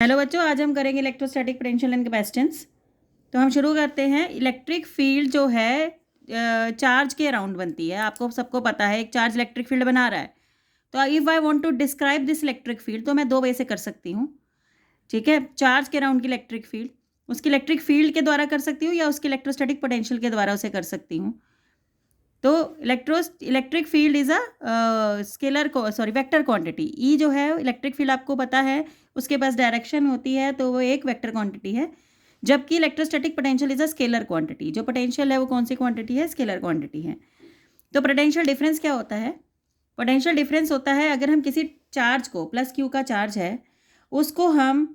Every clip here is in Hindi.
हेलो बच्चों, आज हम करेंगे इलेक्ट्रोस्टैटिक पोटेंशियल एंड कैपेसिटेंस। तो हम शुरू करते हैं। इलेक्ट्रिक फील्ड जो है चार्ज के अराउंड बनती है। आपको सबको पता है एक चार्ज इलेक्ट्रिक फील्ड बना रहा है। तो if I want to describe this electric field तो मैं दो वे से कर सकती हूँ। ठीक है, चार्ज के अराउंड की इलेक्ट्रिक फील्ड उसकी इलेक्ट्रिक फील्ड के द्वारा कर सकती हूँ या उसकी इलेक्ट्रोस्टैटिक पोटेंशियल के द्वारा उसे कर सकती हूँ। तो electric field is vector quantity. E जो है इलेक्ट्रिक फील्ड आपको पता है उसके पास डायरेक्शन होती है, तो वो एक वेक्टर क्वांटिटी है। जबकि electrostatic potential is a scalar quantity. जो पोटेंशियल है वो कौन सी क्वांटिटी है? स्केलर क्वांटिटी है। तो पोटेंशियल डिफरेंस क्या होता है? पोटेंशियल डिफरेंस होता है अगर हम किसी चार्ज को, प्लस क्यू का चार्ज है, उसको हम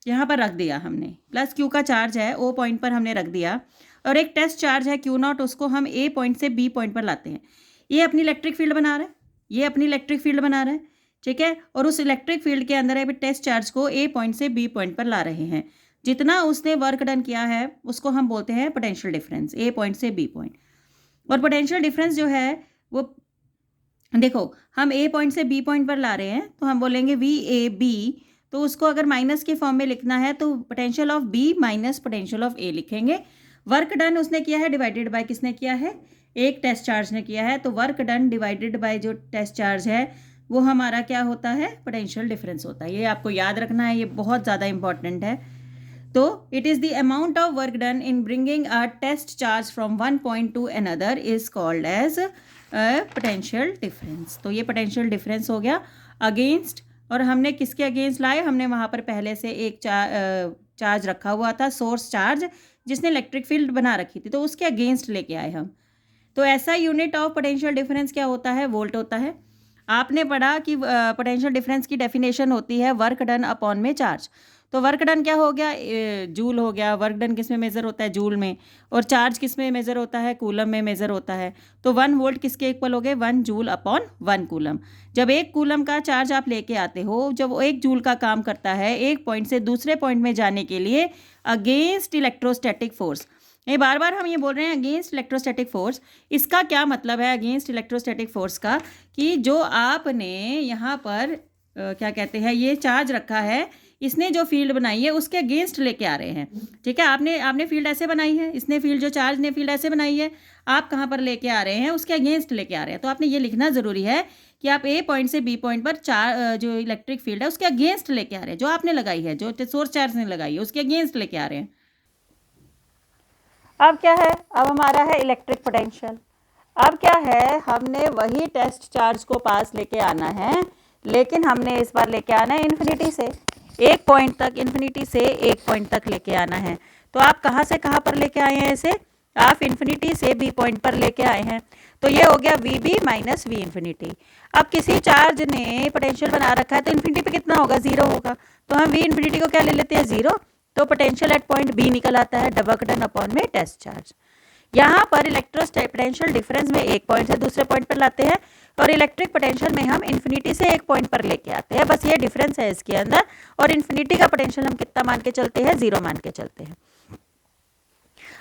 यहाँ पर रख दिया, हमने प्लस क्यू का चार्ज है ओ पॉइंट पर हमने रख दिया, और एक टेस्ट चार्ज है क्यू नॉट, उसको हम ए पॉइंट से बी पॉइंट पर लाते हैं। ये अपनी इलेक्ट्रिक फील्ड बना रहा है, ये अपनी इलेक्ट्रिक फील्ड बना रहा है। ठीक है, और उस इलेक्ट्रिक फील्ड के अंदर अभी टेस्ट चार्ज को ए पॉइंट से बी पॉइंट पर ला रहे हैं। जितना उसने वर्क डन किया है उसको हम बोलते हैं पोटेंशियल डिफरेंस, ए पॉइंट से बी पॉइंट। और पोटेंशियल डिफरेंस जो है वो, देखो हम ए पॉइंट से बी पॉइंट पर ला रहे हैं तो हम बोलेंगे वी ए बी। तो उसको अगर माइनस के फॉर्म में लिखना है तो potential of B minus potential of A लिखेंगे। वर्क डन उसने किया है डिवाइडेड बाय किसने किया है? एक टेस्ट चार्ज ने किया है। तो वर्क डन डिवाइडेड बाय जो टेस्ट चार्ज है वो हमारा क्या होता है? पोटेंशियल डिफरेंस होता है। ये आपको याद रखना है, ये बहुत ज़्यादा इंपॉर्टेंट है। तो it is the amount of work done in bringing a test charge from one point to another is called as potential difference. तो ये पोटेंशियल डिफरेंस हो गया अगेंस्ट, और हमने किसके अगेंस्ट लाए? हमने वहाँ पर पहले से एक चार्ज रखा हुआ था, सोर्स चार्ज, जिसने इलेक्ट्रिक फील्ड बना रखी थी, तो उसके अगेंस्ट लेके आए हम। तो ऐसा यूनिट ऑफ पोटेंशियल डिफरेंस क्या होता है? वोल्ट होता है। आपने पढ़ा कि पोटेंशियल डिफरेंस की डेफिनेशन होती है वर्क डन अपॉन में चार्ज। तो वर्क डन क्या हो गया? जूल हो गया। वर्क डन किस में मेज़र होता है? जूल में। और चार्ज किस में मेज़र होता है? कूलम में मेज़र होता है। तो 1 वोल्ट किसके इक्वल हो गए? 1 जूल अपॉन 1 कूलम। जब 1 कूलम का चार्ज आप लेके आते हो, जब वो 1 जूल का काम करता है एक पॉइंट से दूसरे पॉइंट में जाने के लिए अगेंस्ट इलेक्ट्रोस्टैटिक फोर्स। ये बार बार हम ये बोल रहे हैं अगेंस्ट इलेक्ट्रोस्टैटिक फोर्स। इसका क्या मतलब है अगेंस्ट इलेक्ट्रोस्टैटिक फोर्स का? कि जो आपने यहाँ पर क्या कहते हैं, ये चार्ज रखा है, इसने जो फील्ड बनाई है उसके अगेंस्ट लेके आ रहे हैं। ठीक है, आपने फील्ड ऐसे बनाई है, इसने फील्ड, जो चार्ज ने फील्ड ऐसे बनाई है, आप कहाँ पर लेके आ रहे हैं? उसके अगेंस्ट लेके आ रहे हैं। तो आपने ये लिखना ज़रूरी है कि आप ए पॉइंट से बी पॉइंट पर जो इलेक्ट्रिक फील्ड है उसके अगेंस्ट लेके आ रहे हैं, जो आपने लगाई है, जो सोर्स चार्ज ने लगाई है उसके अगेंस्ट लेके आ रहे हैं। अब क्या है? अब हमारा है इलेक्ट्रिक पोटेंशियल। अब क्या है? हमने वही टेस्ट चार्ज को पास लेके आना है, लेकिन हमने इस बार लेके आना है इन्फिनिटी से एक पॉइंट तक, इन्फिनिटी से एक पॉइंट तक लेके आना है। तो आप कहाँ से कहाँ पर लेके आए हैं इसे? आप इन्फिनिटी से बी पॉइंट पर लेके आए हैं। तो ये हो गया V B minus V infinity. अब किसी चार्ज ने पोटेंशियल बना रखा है तो इन्फिनिटी पे कितना होगा? 0 होगा। तो हम वी इन्फिनिटी को क्या ले लेते हैं? 0। तो पोटेंशियल एट पॉइंट बी निकल आता है, वर्क डन अपॉन में टेस्ट चार्ज। यहाँ पर इलेक्ट्रोस्टैटिक पोटेंशियल डिफरेंस में एक पॉइंट से दूसरे पॉइंट पर लाते हैं, और इलेक्ट्रिक पोटेंशियल में हम इन्फिनिटी से एक पॉइंट पर लेके आते हैं। बस ये डिफरेंस है इसके अंदर। और इन्फिनिटी का पोटेंशियल हम कितना मान के चलते हैं? 0 मान के चलते हैं।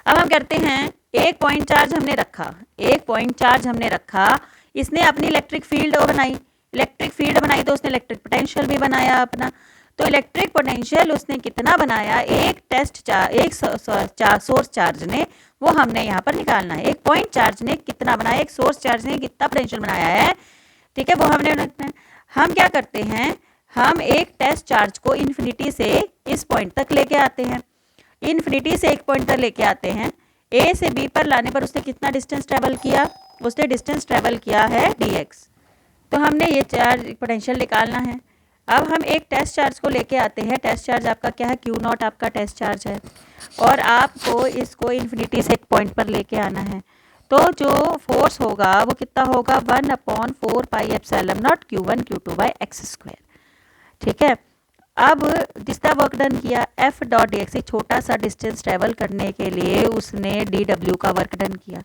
अब हम करते हैं, एक पॉइंट चार्ज हमने रखा, एक पॉइंट चार्ज हमने रखा, इसने अपनी इलेक्ट्रिक फील्ड बनाई, इलेक्ट्रिक फील्ड बनाई तो उसने इलेक्ट्रिक पोटेंशियल भी बनाया अपना। तो इलेक्ट्रिक पोटेंशियल उसने कितना बनाया? एक टेस्ट चार्ज, एक सोर्स चार्ज ने, वो हमने यहाँ पर निकालना है। एक पॉइंट चार्ज ने कितना बनाया, एक सोर्स चार्ज ने कितना पोटेंशियल बनाया है, ठीक है, वो हमने रखना है। हम क्या करते हैं? हम एक टेस्ट चार्ज को इन्फिनिटी से इस पॉइंट तक लेके आते हैं, इन्फिनिटी से एक पॉइंट तक लेके आते हैं। ए से बी पर लाने पर उसने कितना डिस्टेंस ट्रेवल किया? उसने डिस्टेंस ट्रेवल किया है dx। तो हमने ये चार्ज पोटेंशियल निकालना है। अब हम एक टेस्ट चार्ज को लेके आते हैं। टेस्ट चार्ज आपका क्या है? क्यू नॉट आपका टेस्ट चार्ज है, और आपको इसको इन्फिनिटी से एक पॉइंट पर लेके आना है। तो जो फोर्स होगा वो कितना होगा? 1/4 pi epsilon not Q1 Q2 by x²। ठीक है, अब जितना वर्क डन किया एफ डॉट डी एक्स, छोटा सा डिस्टेंस ट्रेवल करने के लिए उसने डी डब्ल्यू का वर्क डन किया।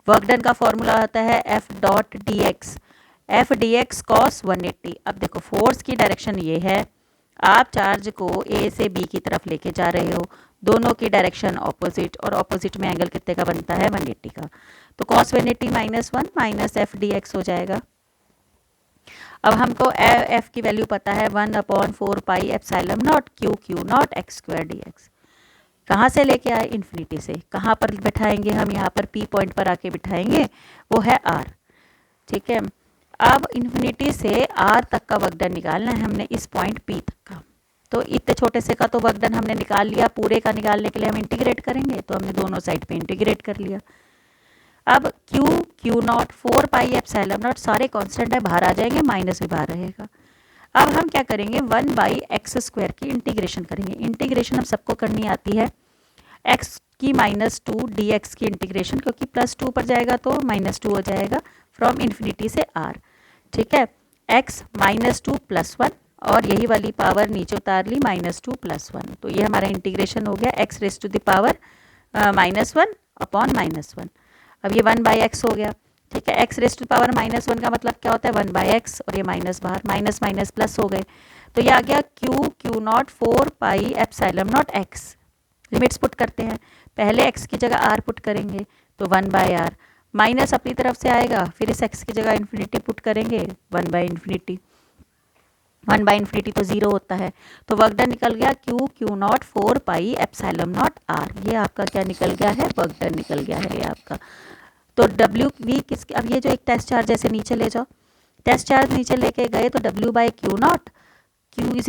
वर्क डन का फॉर्मूला होता है F dot D x, F D x cos 180। अब देखो फोर्स की डायरेक्शन ये है, आप चार्ज को ए से बी की तरफ लेके जा रहे हो, दोनों की डायरेक्शन ऑपोजिट, और ऑपोजिट में एंगल कितने का बनता है? 180 का। तो cos 180 -1 minus F D x हो जाएगा। अब हमको एफ की वैल्यू पता है 1/4 pi epsilon not Q not x square D x. कहाँ से लेके आए? इन्फिनिटी से। कहाँ पर बिठाएंगे हम? यहाँ पर पी पॉइंट पर आके बिठाएंगे, वो है आर। ठीक है, अब इन्फिनिटी से आर तक का वर्कडन निकालना है हमने, इस पॉइंट पी तक का। तो इतने छोटे से का तो वर्कडन हमने निकाल लिया, पूरे का निकालने के लिए हम इंटीग्रेट करेंगे, तो हमने दोनों साइड पे इंटीग्रेट कर लिया। अब Q not 4 pi epsilon not, सारे कांस्टेंट है, बाहर आ जाएंगे, माइनस भी बाहर रहेगा। अब हम क्या करेंगे? 1/x² की इंटीग्रेशन करेंगे। इंटीग्रेशन हम सबको करनी आती है, x की -2 dx की इंटीग्रेशन, क्योंकि +2 पर जाएगा तो -2 हो जाएगा, फ्रॉम इन्फिनिटी से r। ठीक है, x -2 + 1 और यही वाली पावर नीचे उतार ली, -2 + 1। तो ये हमारा इंटीग्रेशन हो गया x raise to the power -1 upon -1। अब ये 1/x हो गया। ठीक है, x raise to the power -1 का मतलब क्या होता है? 1/x, और ये माइनस बाहर, माइनस माइनस प्लस हो गए, तो ये आ गया Q not 4 pi epsilon not x। Limits put करते हैं, पहले x की जगह r पुट करेंगे तो 1/r, माइनस अपनी तरफ से आएगा, फिर इस x की जगह इन्फिनिटी पुट करेंगे, 1/इन्फिनिटी। 1/इन्फिनिटी तो 0 होता है, तो वर्क डन निकल गया Q not 4 pi epsilon not r। ये आपका क्या निकल गया है? वर्क डन निकल गया है ये आपका। तो डब्ल्यू वी किसके? अब ये जो एक टेस्ट चार्ज जैसे नीचे ले जाओ, टेस्ट चार्ज नीचे लेके गए तो W/Q not, Q =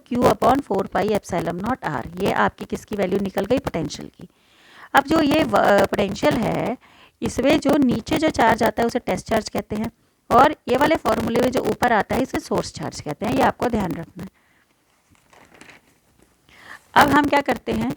Q/4 pi epsilon not r। ये आपकी किसकी वैल्यू निकल गई? पोटेंशियल की। अब जो ये पोटेंशियल है, इसमें जो नीचे जो चार्ज आता है उसे टेस्ट चार्ज कहते हैं, और ये वाले फॉर्मूले में जो ऊपर आता है इसे सोर्स चार्ज कहते हैं। ये आपको ध्यान रखना है। अब हम क्या करते हैं?